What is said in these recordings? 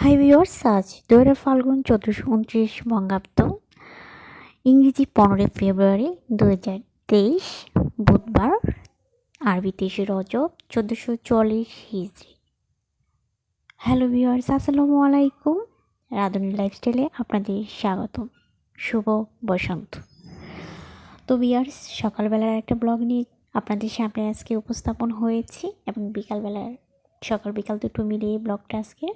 Hi viewers, আজ 2 ফাল্গুন 1429 বঙ্গাব্দ, ইংরেজি 15 ফেব্রুয়ারি 2023 বুধবার, আরবি 23 রজব 1444 হিজরি। হ্যালো ভিউয়ার্স, আসসালামু আলাইকুম। রাধুনী লাইফস্টাইলে আপনাদের স্বাগতম। শুভ বসন্ত। তো ভিউয়ার্স, সকালবেলার একটা ব্লগ নিয়ে আপনাদের সামনে আজকে উপস্থাপন হয়েছি এবং সকাল বিকাল দুটো মিলিয়ে ব্লগটা আজকে।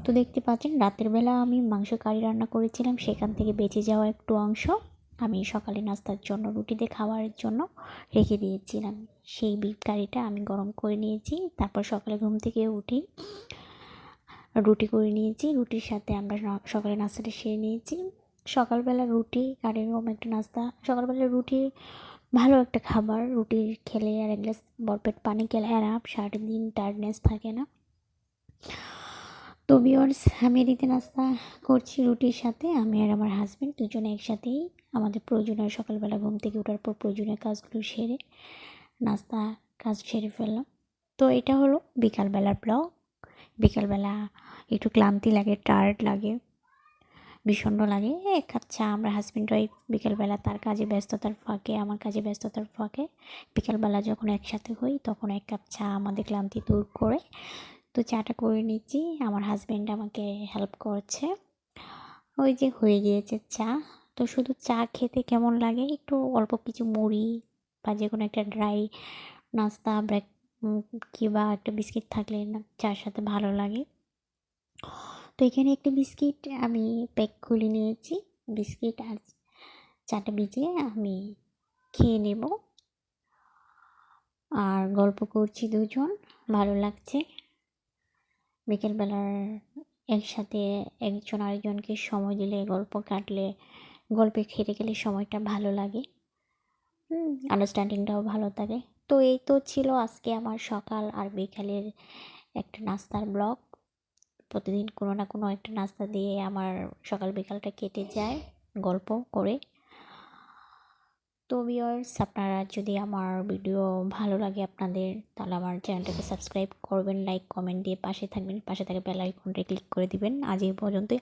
তো দেখতে পাচ্ছেন, রাতের বেলা আমি মাংস কারি রান্না করেছিলাম, সেখান থেকে বেঁচে যাওয়া একটু অংশ আমি সকালে নাস্তার জন্য রুটি দিয়ে খাওয়ার জন্য রেখে দিয়েছিলাম। সেই বিফ কারিটা আমি গরম করে নিয়েছি। তারপর সকালে ঘুম থেকে উঠি রুটি করে নিয়েছি। রুটির সাথে আমরা সকালে নাস্তাটা সেরে নিয়েছি। সকালবেলা রুটি আর এরকম একটা নাস্তা, সকালবেলা রুটি ভালো একটা খাবার। রুটি খেলে আর এক গ্লাস বরপেট পানি খেলে আরাম, সারাটা দিন টায়ার্ডনেস থাকে না। তো ভিউয়ার্স, আমি এদিকে নাস্তা করছি রুটির সাথে। আমি আর আমার হাজব্যান্ড দুজনে একসাথেই আমাদের প্রয়োজনীয় সকালবেলা ঘুম থেকে ওঠার পর প্রয়োজনীয় কাজগুলো সেরে নাস্তা কাজ সেরে ফেললাম। তো এটা হলো বিকালবেলার ব্লগ। বিকালবেলা একটু ক্লান্তি লাগে, টায়ার্ড লাগে, বিষণ্ণ লাগে। এক কাপ চা আমরা হাজব্যান্ড ওয়াইফ বিকালবেলা তার কাজে ব্যস্ততার ফাঁকে, আমার কাজে ব্যস্ততার ফাঁকে বিকালবেলা যখন একসাথে হই তখন এক কাপ চা আমাদের ক্লান্তি দূর করে। তো চাটা করে নিচ্ছি, আমার হাজব্যান্ড আমাকে হেল্প করছে। ওই যে হয়ে গিয়েছে চা। তো শুধু চা খেতে কেমন লাগে, একটু অল্প কিছু মুড়ি বা যে কোনো একটা ড্রাই নাস্তা ব্রেক কিংবা একটা বিস্কিট থাকলে না চার সাথে ভালো লাগে। তো এখানে একটা বিস্কিট আমি প্যাক খুলে নিয়েছি। বিস্কিট আর চাটা ভিজিয়ে আমি খেয়ে নেব। আর গল্প করছি দুজন, ভালো লাগছে। বিকেলবেলার একসাথে একজন আরেকজনকে সময় দিলে, গল্প কাটলে, গল্পে খেতে গেলে সময়টা ভালো লাগে, আন্ডারস্ট্যান্ডিংটাও ভালো থাকে। তো এই তো ছিল আজকে আমার সকাল আর বিকালের একটা নাস্তার ব্লগ। প্রতিদিন কোনো না কোনো একটা নাস্তা দিয়ে আমার সকাল বিকালটা কেটে যায় গল্প করে। তো ভিউয়ার্স, আপনারা যদি আমার ভিডিও ভালো লাগে আপনাদের, তাহলে আমার চ্যানেলটাকে সাবস্ক্রাইব করবেন, লাইক কমেন্ট দিয়ে পাশে থাকবেন, পাশে থাকা বেল আইকনটা ক্লিক করে দিবেন। আজ এই পর্যন্তই।